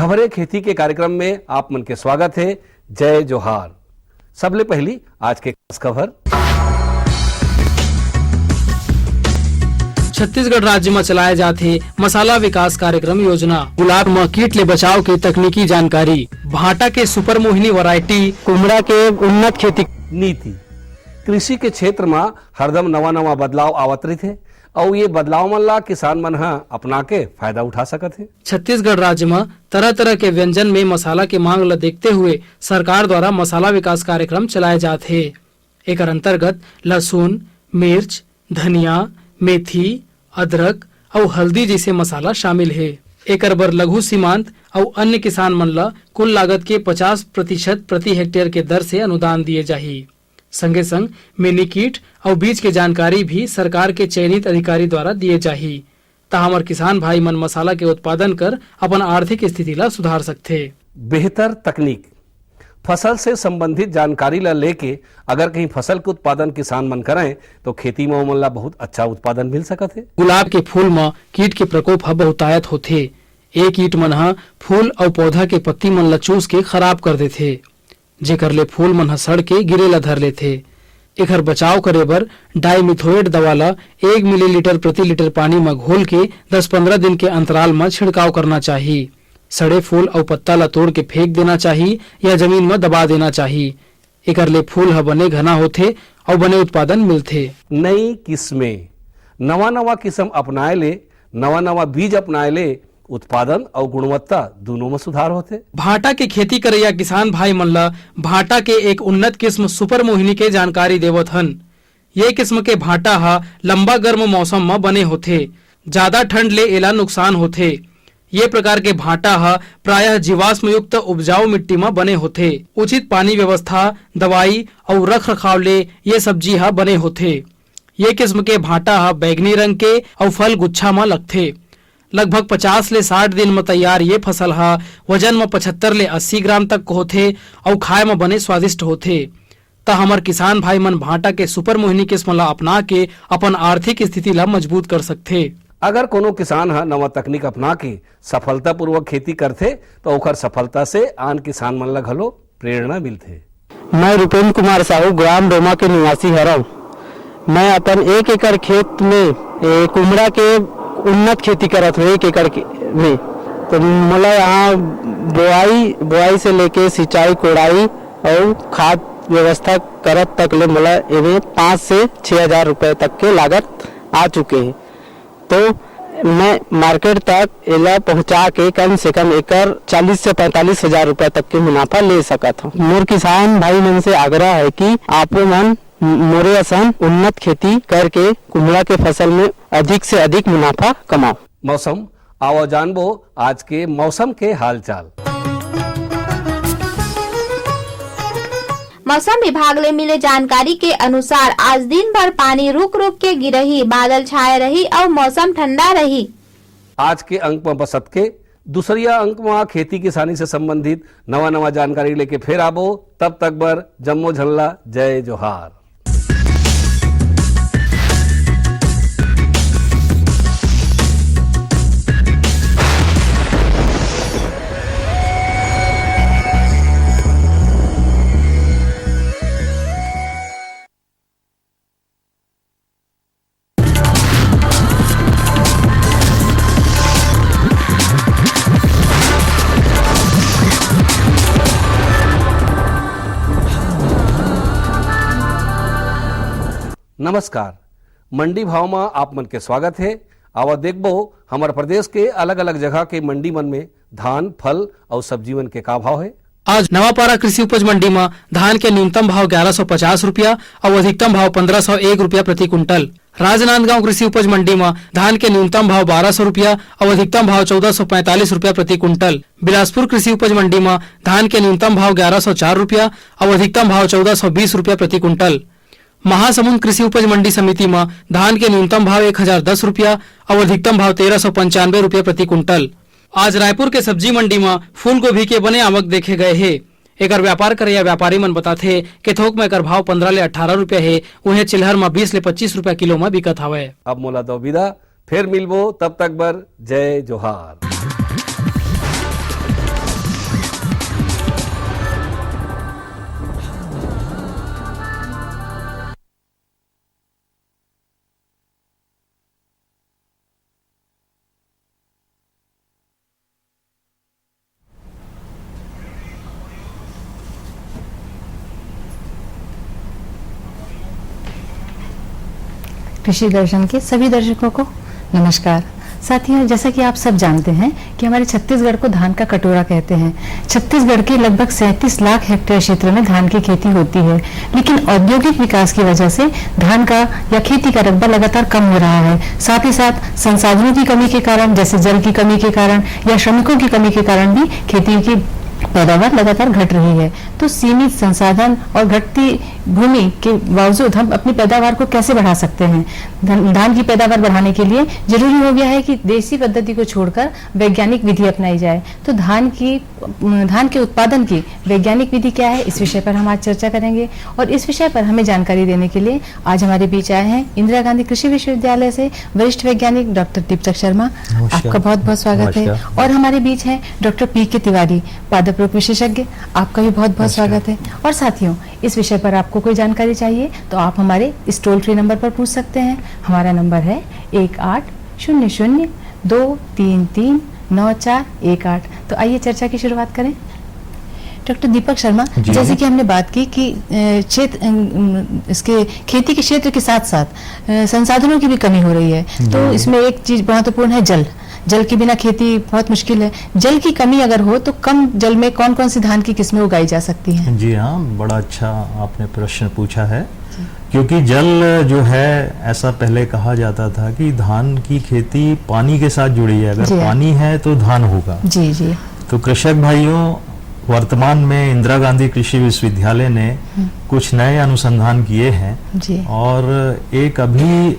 खबरें खेती के कार्यक्रम में आप मन के स्वागत है। जय जोहार। सबले पहली आज के खास खबर। छत्तीसगढ़ राज्य में चलाए जाते मसाला विकास कार्यक्रम योजना, गुलाब में कीट ले बचाव के तकनीकी जानकारी, भाटा के सुपर मोहिनी वैरायटी, कुमड़ा के उन्नत खेती नीति। कृषि के क्षेत्र में हरदम नवा बदलाव आवत रही है और ये बदलाव मन ला किसान मन ह अपना के फायदा उठा सकत है। छत्तीसगढ़ राज्य में तरह तरह के व्यंजन में मसाला के मांग ला देखते हुए सरकार द्वारा मसाला विकास कार्यक्रम चलाए जाते हैं। एक अंतर्गत लहसुन, मिर्च, धनिया, मेथी, अदरक और हल्दी जैसे मसाला शामिल है। एकर बर लघु सीमांत और अन्य किसान मन ला कुल लागत के 50% प्रति हेक्टेयर के दर से अनुदान दिए जाही। संगे संग मिनी कीट और बीज के जानकारी भी सरकार के चयनित अधिकारी द्वारा दिए जाही। ता हमर किसान भाई मन मसाला के उत्पादन कर अपन आर्थिक स्थिति ला सुधार सकथे। बेहतर तकनीक, फसल से संबंधित जानकारी ला लेके अगर कहीं फसल के उत्पादन किसान मन करें तो खेती में ओमन ला बहुत अच्छा उत्पादन मिल सकत है। गुलाब के फूल में कीट के प्रकोप ह बहुतायत होथे। ये कीट मन ह फूल और पौधा के पत्ती मन ला चूस के खराब कर देथे, जेकर ले फूल मन ह सड़ के गिरे ला धर लेथे। एकर बचाव करे बर डाइमिथोएट दवा ला 1 मिलीलीटर प्रति लीटर पानी में घोल के 10-15 दिन के अंतराल में छिड़काव करना चाहिए। सड़े फूल और पत्ता ला तोड़ के फेंक देना चाहिए या जमीन में दबा देना चाहिए। एकर ले फूल ह बने घना होथे और बने उत्पादन मिलथे। नई किस्में, नवा किस्म अपनाए ले, नवा बीज अपनाए ले उत्पादन और गुणवत्ता दोनों में सुधार होते। भाटा के खेती करैया किसान भाई मन ला भाटा के एक उन्नत किस्म सुपर मोहिनी के जानकारी देवत हन। ये किस्म के भाटा हा लंबा गर्म मौसम में बने होथे, ज्यादा ठंड ले एला नुकसान होथे। ये प्रकार के भाटा हा प्रायः जीवाश्म युक्त उपजाऊ मिट्टी में बने होथे। उचित पानी व्यवस्था, दवाई और रख रखाव ले ये सब्जी हा बने होथे। ये किस्म के भाटा हा बैगनी रंग के और फल गुच्छा में लगथे। लगभग 50 ले 60 दिन में तैयार ये फसल हा वजन में 75 ले 80 ग्राम तक होथे और खाए में बने स्वादिष्ट होथे। ता हमर किसान भाई मन भाटा के सुपर मोहिनी किस्म ला अपना के अपन आर्थिक स्थिति ला मजबूत कर सकथे। अगर कोनो किसान हा नवा तकनीक अपना के सफलता पूर्वक खेती करथे तो ओकर सफलता से आन किसान मन ला घलो प्रेरणा मिलथे। मैं रुपेंद्र कुमार साहू ग्राम डोमा के निवासी हरव। मैं अपन 1 एकड़ खेत में कुमड़ा के उन्नत खेती करत हूँ। 1 एकड़ में तो मोला यहाँ बुआई से लेके सिंचाई, कोड़ाई और खाद व्यवस्था करत तक ले मोला इन्हें 5 से 6 हजार रुपए तक के लागत आ चुके हैं। तो मैं मार्केट तक इला पहुँचा के कम से कम एकड़ 40 से 45 हजार रुपए तक के मुनाफा ले सकत हूँ। मोर किसान भाई मन से आग्रह है कि आपो मन मोरे असन उन्नत खेती करके कुमड़ा के फसल में अधिक से अधिक मुनाफा कमाओ। मौसम, आओ जानबो आज के मौसम के हाल चाल। मौसम विभाग ले मिले जानकारी के अनुसार आज दिन भर पानी रुक रुक के गिरही, बादल छाए रही और मौसम ठंडा रही। आज के अंक में बसत के दूसरिया अंक में खेती किसानी से संबंधित नवा जानकारी लेके फिर आबो। तब तक बर जम्मो झल्ला जय जोहार। नमस्कार, मंडी भाव में आप मन के स्वागत है। आवा देखबो हमारे प्रदेश के अलग अलग जगह के मंडी मन में धान, फल और सब्जी मन के का भाव है। आज नवापारा कृषि उपज मंडी में धान के न्यूनतम भाव 1150 रुपया और अधिकतम भाव 1501 रुपया प्रति कुंटल। राजनांदगांव कृषि उपज मंडी में धान के न्यूनतम भाव 1200 रुपया और अधिकतम भाव 1445 रुपया प्रति कुंटल। बिलासपुर कृषि उपज मंडी में धान के न्यूनतम भाव 1104 रुपया और अधिकतम भाव 1420 रुपया प्रति कुंटल। महासमुंद कृषि उपज मंडी समिति में धान के न्यूनतम भाव 1010 रुपया और अधिकतम भाव 1395 रुपया प्रति कुंटल। आज रायपुर के सब्जी मंडी में फूल गोभी के बने आवक देखे गए है। एकर व्यापार करैया व्यापारी मन बताथे कि थोक में एकर भाव 15 ले 18 रुपया है, उन्हें चिल्हर में 20 ले 25 रुपया किलो में बिकत हवे। अब मोला दो विदा, फिर मिलबो, तब तक बर जय जोहार। कृषि दर्शन के सभी दर्शकों को नमस्कार। साथियों, जैसा कि आप सब जानते हैं कि हमारे छत्तीसगढ़ को धान का कटोरा कहते हैं। छत्तीसगढ़ के लगभग 37 लाख हेक्टेयर क्षेत्र में धान की खेती होती है, लेकिन औद्योगिक विकास की वजह से धान का या खेती का रकबा लगातार कम हो रहा है। साथ ही साथ संसाधनों की कमी के कारण, जैसे जल की कमी के कारण या श्रमिकों की कमी के कारण भी खेती की पैदावार लगातार घट रही है। तो सीमित संसाधन और घटती भूमि के बावजूद हम अपनी पैदावार को कैसे बढ़ा सकते हैं? धान की पैदावार बढ़ाने के लिए जरूरी हो गया है कि देसी पद्धति को छोड़कर वैज्ञानिक विधि अपनाई जाए। तो धान के उत्पादन की वैज्ञानिक विधि क्या है, इस विषय पर हम आज चर्चा करेंगे। और इस विषय पर हमें जानकारी देने के लिए आज हमारे बीच आए हैं इंदिरा गांधी कृषि विश्वविद्यालय से वरिष्ठ वैज्ञानिक डॉक्टर दीपक शर्मा। आपका बहुत बहुत स्वागत है। और हमारे बीच है डॉक्टर पी.के. तिवारी, पादप रोग विशेषज्ञ। आपका भी बहुत बहुत स्वागत है। और साथियों, इस विषय पर आपको कोई जानकारी चाहिए तो आप हमारे इस टोल फ्री नंबर पर पूछ सकते हैं। हमारा नंबर है 1800-233-9418। तो आइए चर्चा की शुरुआत करें। डॉक्टर दीपक शर्मा, जैसे कि हमने बात की कि इसके खेती के क्षेत्र के साथ साथ संसाधनों की भी कमी हो रही है, तो इसमें एक चीज महत्वपूर्ण है जल के बिना खेती बहुत मुश्किल है। जल की कमी अगर हो तो कम जल में कौन कौन सी धान की किस्में उगाई जा सकती हैं? जी हाँ, बड़ा अच्छा आपने प्रश्न पूछा है, क्योंकि जल जो है, ऐसा पहले कहा जाता था कि धान की खेती पानी के साथ जुड़ी है, अगर पानी है तो धान होगा। जी जी। तो कृषक भाइयों, वर्तमान में इंदिरा गांधी कृषि विश्वविद्यालय ने कुछ नए अनुसंधान किए हैं और एक अभी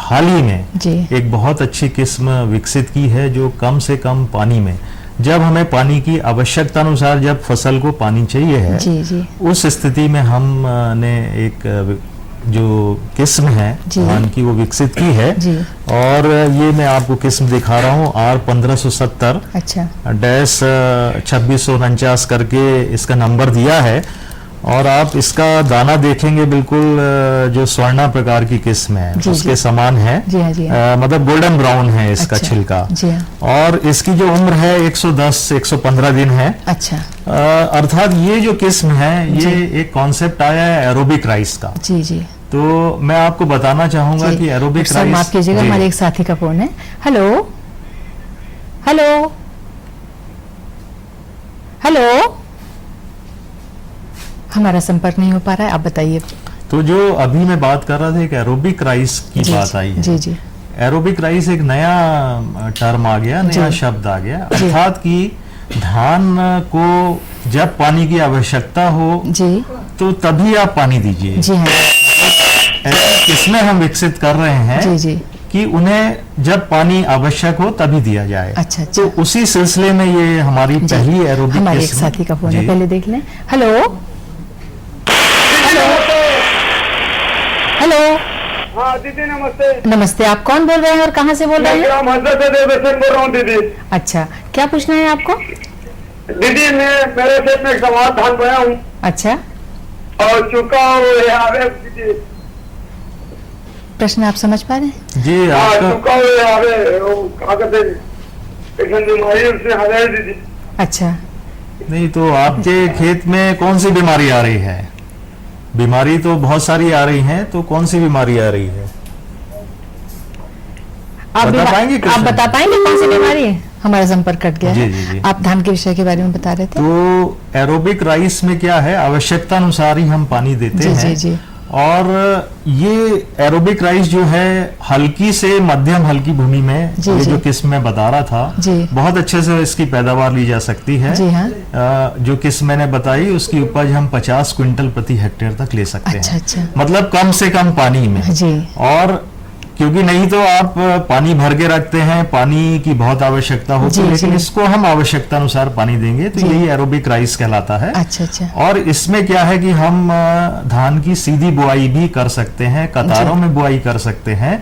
हाल ही में एक बहुत अच्छी किस्म विकसित की है जो कम से कम पानी में, जब हमें पानी की आवश्यकता अनुसार जब फसल को पानी चाहिए है, उस स्थिति में हमने एक जो किस्म है धान की वो विकसित की है। और ये मैं आपको किस्म दिखा रहा हूँ, R1570 -2649 करके इसका नंबर दिया है। और आप इसका दाना देखेंगे, बिल्कुल जो स्वर्णा प्रकार की किस्म है उसके समान है। मतलब गोल्डन ब्राउन है इसका छिलका। और इसकी जो उम्र है 110-115 दिन है। अर्थात ये जो किस्म है, ये एक कॉन्सेप्ट आया है एरोबिक राइस का। तो मैं आपको बताना चाहूंगा कि एरोबिक राइस, माफ कीजिएगा, हमारे एक साथी का फोन है। हेलो हेलो हेलो, हमारा संपर्क नहीं हो पा रहा है, आप बताइए। तो जो अभी मैं बात कर रहा था, एक एरोबिक राइस की बात आई है। जी। एरोबिक राइस एक नया टर्म आ गया, नया शब्द आ गया, अर्थात कि धान को जब पानी की आवश्यकता हो तो तभी आप पानी दीजिए। इसमें हम विकसित कर रहे हैं कि उन्हें जब पानी आवश्यक हो तभी दिया जाए। तो उसी सिलसिले में ये हमारी पहली एरोबिक, हमारे एक साथी का फोन है, पहले देख लें। Hello hello hello. हाँ दीदी नमस्ते। नमस्ते, आप कौन बोल रहे हैं और कहाँ से बोल रहे हैं? मैं बोल रहा हूँ दीदी। अच्छा, क्या पूछना है आपको? दीदी मैं मेरे खेत में एक समाज धान बोया हूँ। अच्छा। और चुका हुए प्रश्न आप समझ पा रहे हैं? जी। चुका हुए दीदी। अच्छा। नहीं तो आपके खेत में कौन सी बीमारी आ रही है? बीमारी तो बहुत सारी आ रही हैं, तो कौन सी बीमारी आ रही है? आप बता पाएंगे कौन सी बीमारी है? हमारा संपर्क कट गया है। आप धान के विषय के बारे में बता रहे थे। तो एरोबिक राइस में क्या है, आवश्यकता अनुसार ही हम पानी देते हैं। और ये एरोबिक राइस जो है हल्की से मध्यम हल्की भूमि में, ये जो किस्म मैं बता रहा था, बहुत अच्छे से इसकी पैदावार ली जा सकती है। जो किस्म मैंने बताई उसकी उपज हम 50 क्विंटल प्रति हेक्टेयर तक ले सकते हैं। मतलब कम से कम पानी में। और क्योंकि नहीं तो आप पानी भर के रखते हैं, पानी की बहुत आवश्यकता होती है, लेकिन इसको हम आवश्यकता अनुसार पानी देंगे तो यही एरोबिक राइस कहलाता है। अच्छा। और इसमें क्या है कि हम धान की सीधी बुआई भी कर सकते हैं, कतारों में बुआई कर सकते हैं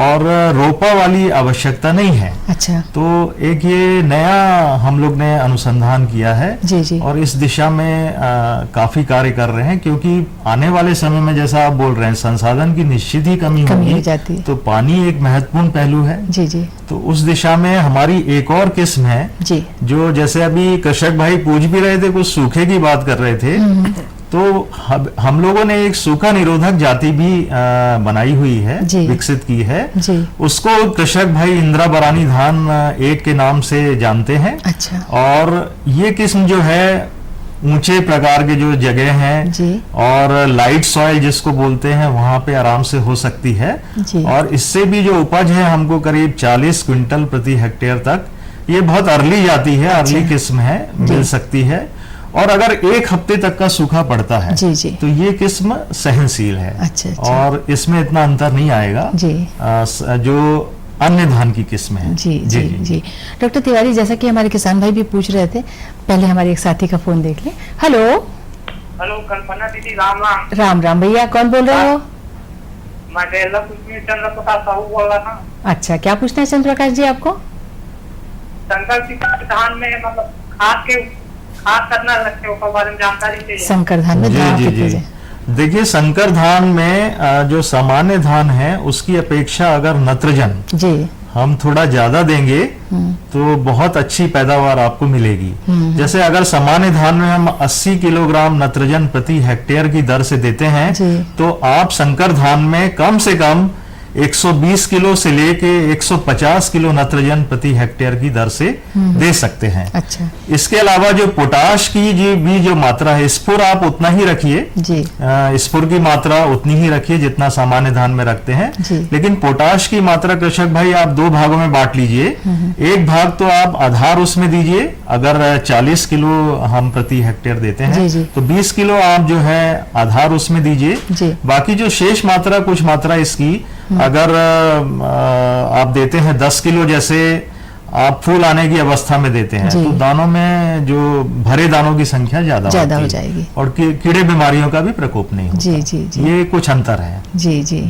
और रोपा वाली आवश्यकता नहीं है। अच्छा। तो एक ये नया हम लोग ने अनुसंधान किया है और इस दिशा में काफी कार्य कर रहे हैं, क्योंकि आने वाले समय में जैसा आप बोल रहे हैं संसाधन की निश्चित ही कमी होगी, तो पानी एक महत्वपूर्ण पहलू है। तो उस दिशा में हमारी एक और किस्म है जो, जैसे अभी कृषक भाई पूछ भी रहे थे, कुछ सूखे की बात कर रहे थे, तो हम लोगों ने एक सूखा निरोधक जाति भी बनाई हुई है, विकसित की है जी। उसको कृषक भाई इंदिरा बरानी धान 1 के नाम से जानते हैं। अच्छा। और ये किस्म जो है ऊंचे प्रकार के जो जगह हैं जी। और लाइट सॉइल जिसको बोलते हैं वहां पे आराम से हो सकती है जी। और इससे भी जो उपज है हमको करीब 40 क्विंटल प्रति हेक्टेयर तक, ये बहुत अर्ली जाती है, अर्ली किस्म है, मिल सकती है। और अगर 1 हफ्ते तक का सूखा पड़ता है जी जी। तो ये किस्म सहनशील है। अच्छा, अच्छा। और इसमें इतना अंतर नहीं आएगा जी। जो अन्य धान की किस्म है जी जी जी, जी। डॉक्टर तिवारी, जैसा कि हमारे किसान भाई भी पूछ रहे थे, पहले हमारे एक साथी का फोन देख ले। हेलो हेलो कल्पना दीदी, राम राम। राम राम भैया, कौन बोल रहे हो? मैं चंद्र प्रकाश साहू बोल रहा था। अच्छा, क्या पूछना है चंद्र प्रकाश जी आपको? संकर धान में मतलब खाद करना लगते हो, बारे में जानकारी चाहिए। संकर धान में जी। देखिए, संकर धान में जो सामान्य धान है उसकी अपेक्षा अगर नत्रजन जी हम थोड़ा ज्यादा देंगे तो बहुत अच्छी पैदावार आपको मिलेगी। जैसे अगर सामान्य धान में हम 80 किलोग्राम नत्रजन प्रति हेक्टेयर की दर से देते हैं तो आप संकर धान में कम से कम 120 किलो से लेके 150 किलो नत्रजन प्रति हेक्टेयर की दर से दे सकते हैं। अच्छा। इसके अलावा जो पोटाश की जो मात्रा है, स्फुर आप उतना ही रखिए जी। स्फुर की मात्रा उतनी ही रखिए जितना सामान्य धान में रखते हैं, लेकिन पोटाश की मात्रा कृषक भाई आप 2 भागों में बांट लीजिए। एक भाग तो आप आधार उसमें दीजिए, अगर 40 किलो हम प्रति हेक्टेयर देते हैं तो 20 किलो आप जो है आधार उसमें दीजिए। बाकी जो शेष मात्रा, कुछ मात्रा इसकी अगर आप देते हैं 10 किलो, जैसे आप फूल आने की अवस्था में देते हैं तो दानों में जो भरे दानों की संख्या ज्यादा हो जाएगी और कीड़े बीमारियों का भी प्रकोप नहीं होता। जी जी जी, ये कुछ अंतर है। जी जी।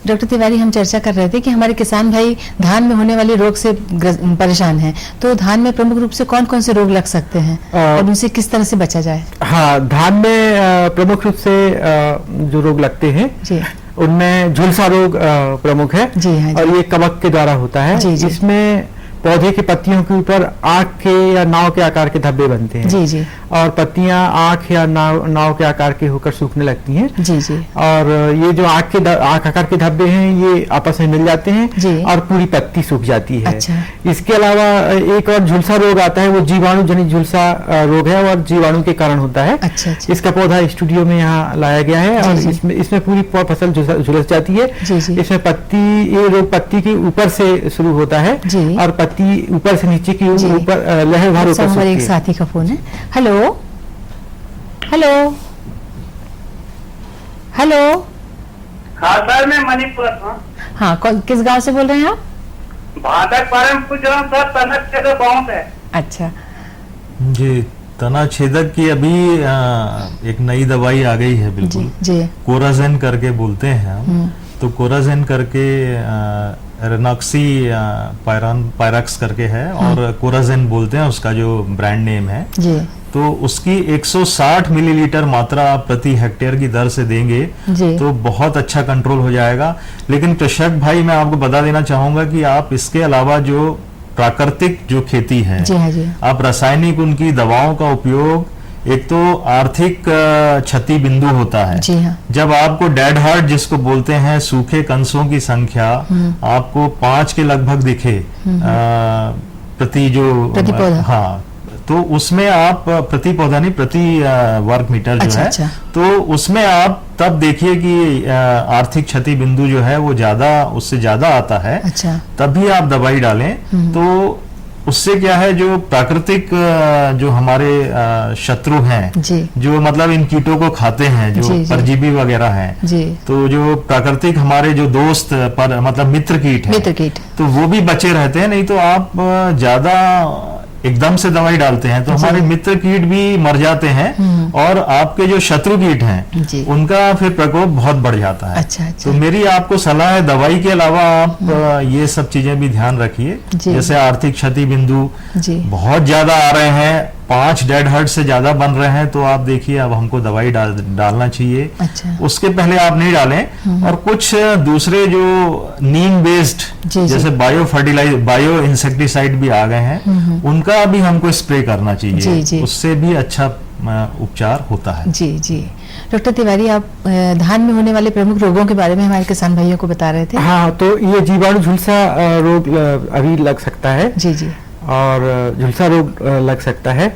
डॉक्टर तिवारी, हम चर्चा कर रहे थे कि हमारे किसान भाई धान में होने वाले रोग से परेशान हैं, तो धान में प्रमुख रूप से कौन कौन से रोग लग सकते हैं और उनसे किस तरह से बचा जाए? हाँ, धान में प्रमुख रूप से जो रोग लगते हैं जी, उनमें झुलसा रोग प्रमुख है जी, हाँ जी। और ये कवक के द्वारा होता है जी, जी। इसमें पौधे की पत्तियों के ऊपर आंख के या नाव के आकार के धब्बे बनते हैं जी जी, और पत्तियां आंख या नाव के आकार के होकर सूखने लगती हैं जी जी। और ये जो आंख आकार के धब्बे हैं ये आपस में मिल जाते हैं जी, और पूरी पत्ती सूख जाती है। अच्छा। इसके अलावा एक और झुलसा रोग आता है, वो जीवाणु जनित झुलसा रोग है और जीवाणु के कारण होता है। अच्छा, अच्छा। इसका पौधा स्टूडियो में यहाँ लाया गया है और इसमें पूरी फसल झुलस जाती है। इसमें ये रोग पत्ती के ऊपर से शुरू होता है और पत्ती ऊपर से नीचे की ऊपर लहरदार होकर सूखती है। एक साथी का फोन है। Hello hello hello. हाँ सर, मैं मणिपुर। हाँ, किस गांव से बोल रहे हैं आप? भादक बारे में पूछ रहा हूँ सर, तना छेदक बहुत है। अच्छा जी, तना छेदक की अभी एक नई दवाई आ गई है, बिल्कुल जी। कोराजेन करके बोलते हैं हम, तो कोराजेन करके रेनॉक्सी पायरक्स करके है और कोराजेन बोलते हैं उसका जो ब्रांड नेम है जी। तो उसकी 160 मिलीलीटर मात्रा आप प्रति हेक्टेयर की दर से देंगे तो बहुत अच्छा कंट्रोल हो जाएगा। लेकिन कृषक भाई, मैं आपको बता देना चाहूंगा कि आप इसके अलावा जो प्राकृतिक जो खेती है जी हाँ जी, आप रासायनिक उनकी दवाओं का उपयोग, एक तो आर्थिक क्षति बिंदु होता है जी हाँ। जब आपको डेड हार्ट जिसको बोलते हैं, सूखे कंसों की संख्या आपको 5 के लगभग दिखे प्रति पौधा, हाँ, तो उसमें आप प्रति पौधा नहीं, प्रति वर्ग मीटर जो है अच्छा। तो उसमें आप तब देखिए कि आर्थिक क्षति बिंदु जो है वो उससे ज्यादा आता है अच्छा। तभी आप दवाई डालें। तो उससे क्या है, जो प्राकृतिक जो हमारे शत्रु हैं जो मतलब इन कीटों को खाते हैं, जो परजीवी वगैरह हैं, तो जो प्राकृतिक हमारे जो दोस्त मतलब मित्र कीट तो वो भी बचे रहते हैं। नहीं तो आप ज्यादा एकदम से दवाई डालते हैं तो हमारे मित्र कीट भी मर जाते हैं और आपके जो शत्रु कीट हैं उनका फिर प्रकोप बहुत बढ़ जाता है। अच्छा, अच्छा। तो मेरी आपको सलाह है, दवाई के अलावा आप ये सब चीजें भी ध्यान रखिए। जैसे आर्थिक क्षति बिंदु बहुत ज्यादा आ रहे हैं, 5 डेड हार्ट से ज्यादा बन रहे हैं, तो आप देखिए अब हमको दवाई डालना चाहिए। अच्छा। उसके पहले आप नहीं डालें। और कुछ दूसरे जो नीम बेस्ड जैसे बायो इंसेक्टिसाइड भी आ गए हैं, उनका भी हमको स्प्रे करना चाहिए। उससे भी अच्छा उपचार होता है। जी जी। डॉक्टर तिवारी, आप धान में होने वाले प्रमुख रोगों के बारे में हमारे किसान भाइयों को बता रहे थे। हाँ, तो ये जीवाणु झुलसा रोग अभी लग सकता है। जी जी। और झुलसा रोग लग सकता है।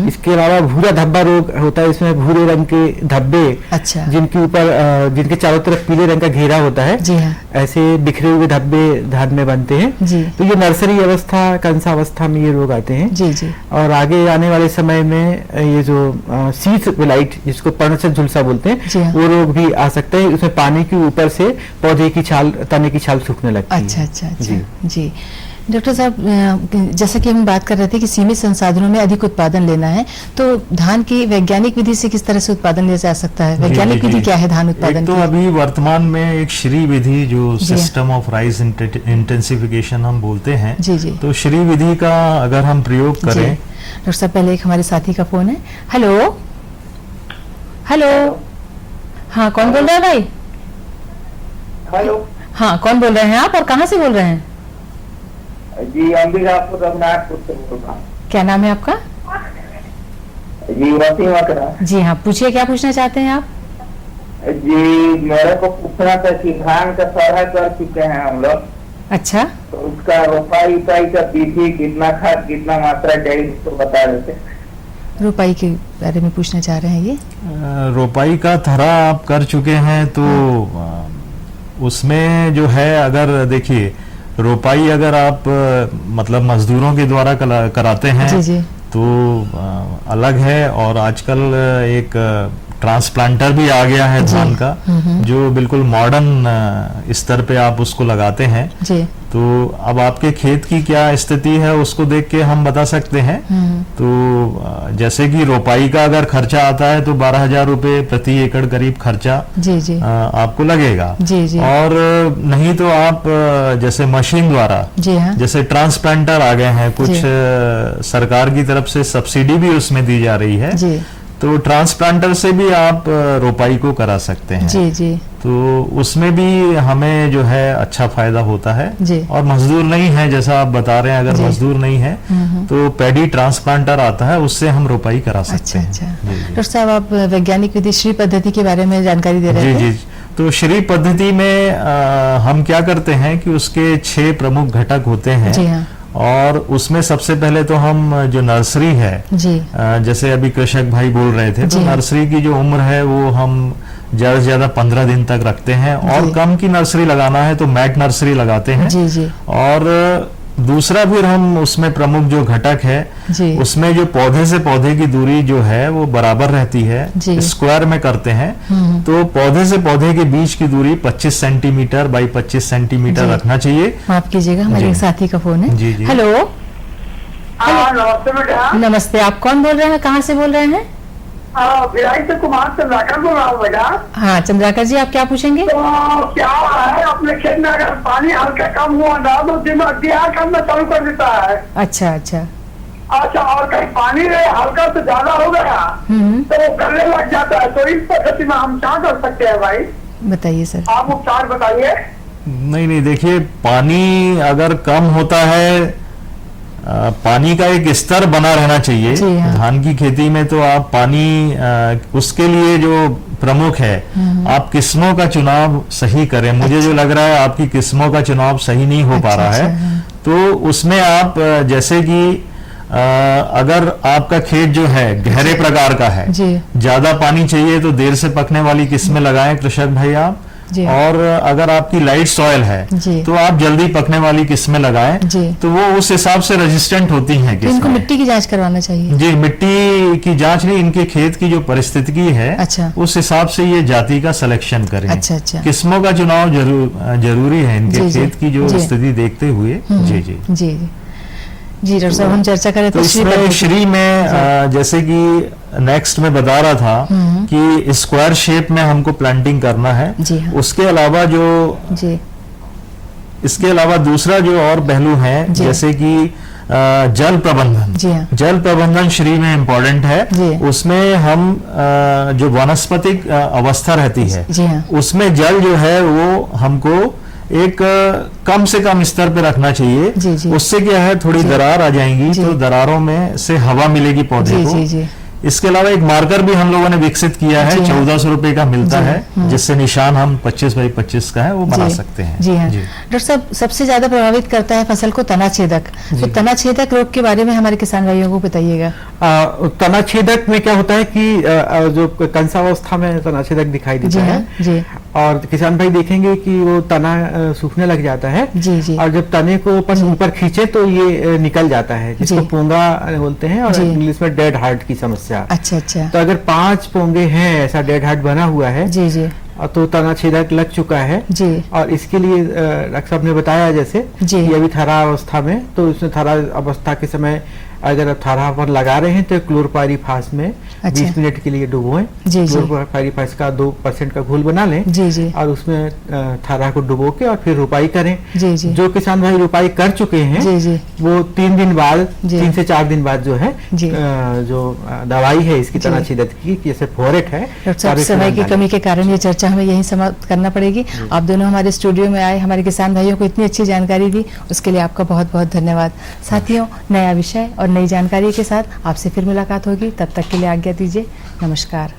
इसके अलावा भूरा धब्बा रोग होता है, इसमें भूरे रंग के धब्बे, अच्छा, जिनके ऊपर जिनके चारों तरफ पीले रंग का घेरा होता है। जी हाँ। ऐसे बिखरे हुए धब्बे धान में बनते हैं। जी। तो ये नर्सरी अवस्था, कंसा अवस्था में ये रोग आते हैं। जी जी। और आगे आने वाले समय में ये जो सीड्स विलाइट, जिसको पर्णसत झुलसा बोलते हैं, हाँ। वो रोग भी आ सकते हैं। उसमें पानी के ऊपर से पौधे की छाल, तने की छाल सूखने लगती है। अच्छा अच्छा अच्छा। जी डॉक्टर साहब, जैसा कि हम बात कर रहे थे कि सीमित संसाधनों में अधिक उत्पादन लेना है, तो धान की वैज्ञानिक विधि से किस तरह से उत्पादन लिया जा सकता है? वैज्ञानिक विधि क्या है धान उत्पादन की? तो अभी वर्तमान में एक श्री विधि, जो सिस्टम ऑफ राइस इंटेंसिफिकेशन हम बोलते हैं, जी जी, तो श्री विधि का अगर हम प्रयोग करें। डॉक्टर साहब, पहले एक हमारे साथी का फोन है। हेलो हेलो, हाँ कौन बोल रहा है भाई? हेलो, हाँ कौन बोल रहे हैं आप और कहाँ से बोल रहे हैं? जी अंबिकापुर रघुनाथपुर से बोल रहा हूँ। क्या नाम है आपका? जी वसीम अकरम। जी हाँ, पूछिए क्या पूछना चाहते हैं आप? जी मेरे को पूछना था कि धान का सरहा कर चुके हैं हम लोग। अच्छा। तो उसका रोपाई उपाई का विधि, कितना खाद कितना मात्रा चाहिए, उसको बता देते। रोपाई के बारे में पूछना चाह रहे हैं ये? रोपाई का थरा आप कर चुके हैं, तो उसमें जो है, अगर देखिए रोपाई अगर आप मतलब मजदूरों के द्वारा कराते हैं, जी जी, तो अलग है। और आजकल एक ट्रांसप्लांटर भी आ गया है धान का, जो बिल्कुल मॉडर्न स्तर पे आप उसको लगाते हैं जी। तो अब आपके खेत की क्या स्थिति है उसको देख के हम बता सकते हैं। तो जैसे कि रोपाई का अगर खर्चा आता है तो 12,000 रुपए प्रति एकड़ करीब खर्चा जी जी आपको लगेगा। जी जी। और नहीं तो आप जैसे मशीन द्वारा, जी हाँ, जैसे ट्रांसप्लांटर आ गए हैं, कुछ सरकार की तरफ से सब्सिडी भी उसमें दी जा रही है, जी, तो ट्रांसप्लांटर से भी आप रोपाई को करा सकते हैं। जी जी। तो उसमें भी हमें जो है अच्छा फायदा होता है। जी। और मजदूर नहीं है, जैसा आप बता रहे हैं, अगर मजदूर नहीं है तो पैडी ट्रांसप्लांटर आता है, उससे हम रोपाई करा सकते हैं। अच्छा। डॉक्टर साहब, आप वैज्ञानिक विधि श्री पद्धति के बारे में जानकारी दे रहे थे। जी जी। तो श्री पद्धति में हम क्या करते हैं कि उसके 6 प्रमुख घटक होते हैं। जी हाँ। और उसमें सबसे पहले तो हम जो नर्सरी है, जी, जैसे अभी कृषक भाई बोल रहे थे, तो नर्सरी की जो उम्र है वो हम ज्यादा से ज्यादा 15 दिन तक रखते हैं। और कम की नर्सरी लगाना है तो मैट नर्सरी लगाते हैं। जी जी। और दूसरा फिर हम उसमें प्रमुख जो घटक है, उसमें जो पौधे से पौधे की दूरी जो है वो बराबर रहती है, स्क्वायर में करते हैं। तो पौधे से पौधे के बीच की दूरी 25 सेंटीमीटर बाई 25 सेंटीमीटर रखना चाहिए। माफ कीजिएगा, हमारे एक साथी का फोन है। जी जी। हेलो। नमस्ते बेटा। नमस्ते, आप कौन बोल रहे हैं, कहाँ से बोल रहे हैं? भिलाई से कुमार चंद्राकर बोल रहा हूँ बेटा। हाँ चंद्राकर जी, आप क्या पूछेंगे? तो क्या है, अपने खेत में अगर पानी हल्का कम हुआ ना तो दिमाग करना चालू कर देता है। अच्छा अच्छा अच्छा। और कहीं पानी हल्का से ज्यादा हो गया तो वो गलने लग जाता है। तो इस पद्धति में हम क्या कर सकते हैं भाई? बताइए सर। आप उपचार बताइए। नहीं, देखिए पानी अगर कम होता है, पानी का एक स्तर बना रहना चाहिए। हाँ। धान की खेती में तो आप पानी उसके लिए जो प्रमुख है, आप किस्मों का चुनाव सही करें। मुझे जो लग रहा है आपकी किस्मों का चुनाव सही नहीं हो पा रहा है। तो उसमें आप जैसे कि अगर आपका खेत जो है गहरे प्रकार का है, ज्यादा पानी चाहिए तो देर से पकने वाली किस्में लगाएं कृषक भाई आप। और अगर आपकी लाइट सॉइल है तो आप जल्दी पकने वाली किस्में लगाएं, तो वो उस हिसाब से रेजिस्टेंट होती हैं किस्में। इनको मिट्टी की जांच करवाना चाहिए। जी, मिट्टी की जांच नहीं, इनके खेत की जो परिस्थिति है, अच्छा, उस हिसाब से ये जाति का सिलेक्शन करें। अच्छा अच्छा। किस्मों का चुनाव जरूरी है इनके खेत की जो स्थिति देखते हुए। जी जी जी जी। डॉक्टर साहब, हम चर्चा करें तो इसमें श्री में जैसे कि नेक्स्ट में बता रहा था कि स्क्वायर शेप में हमको प्लांटिंग करना है। हाँ। उसके अलावा जो इसके अलावा दूसरा जो और पहलू है, जैसे कि जल प्रबंधन। हाँ। जल प्रबंधन श्री में इम्पोर्टेंट है। उसमें हम जो वनस्पतिक अवस्था रहती है, हाँ। उसमें जल जो है वो हमको एक कम से कम स्तर पे रखना चाहिए। उससे क्या है, थोड़ी दरार आ जाएंगी तो दरारों में से हवा मिलेगी पौधे को। इसके अलावा एक मार्कर भी हम लोगों ने विकसित किया है, 1400 रुपए का मिलता है, जिससे निशान हम 25 बाई 25 का है वो बना सकते हैं। जी हाँ। डॉक्टर साहब, सबसे ज्यादा प्रभावित करता है फसल को तनाछेदक, तो तनाछेदक रोग के बारे में हमारे किसान भाइयों को बताइएगा। तनाछेदक में क्या होता है कि जो कंसावस्था में तनाछेदक दिखाई देता है जी। और किसान भाई देखेंगे कि वो तना सूखने लग जाता है जी। और जब तने को अपन ऊपर खींचे तो ये निकल जाता है, जिसको पोंगा बोलते हैं और इंग्लिश में डेड हार्ट की समस्या। अच्छा। तो अगर 5 पोंगे हैं, ऐसा डेड हार्ट बना हुआ है जी तो तनाछेदक लग चुका है जी। और इसके लिए डॉक्टर साहब ने बताया जैसे जी। कि अभी थरा अवस्था में, तो इसमें थरा अवस्था के समय अगर आप थारा पर लगा रहे हैं तो क्लोरपाइरीफास में 20 मिनट के लिए डुबोएं। क्लोरपाइरीफास का 2% का घोल बना लें जी। और उसमें थारा को डुबो के और फिर रुपाई करें। जी। जो किसान भाई रुपाई कर चुके हैं जी। वो 3 दिन बाद, 3 से 4 दिन बाद जो है जो दवाई है इसकी तनाछेदक की, जैसे फोरेट है। समय की कमी के कारण ये चर्चा हमें यही समाप्त करना पड़ेगी। आप दोनों हमारे स्टूडियो में आए, हमारे किसान भाइयों को इतनी अच्छी जानकारी दी, उसके लिए आपका बहुत बहुत धन्यवाद। साथियों, नया विषय और नई जानकारी के साथ आपसे फिर मुलाकात होगी, तब तक के लिए आज्ञा दीजिए। नमस्कार।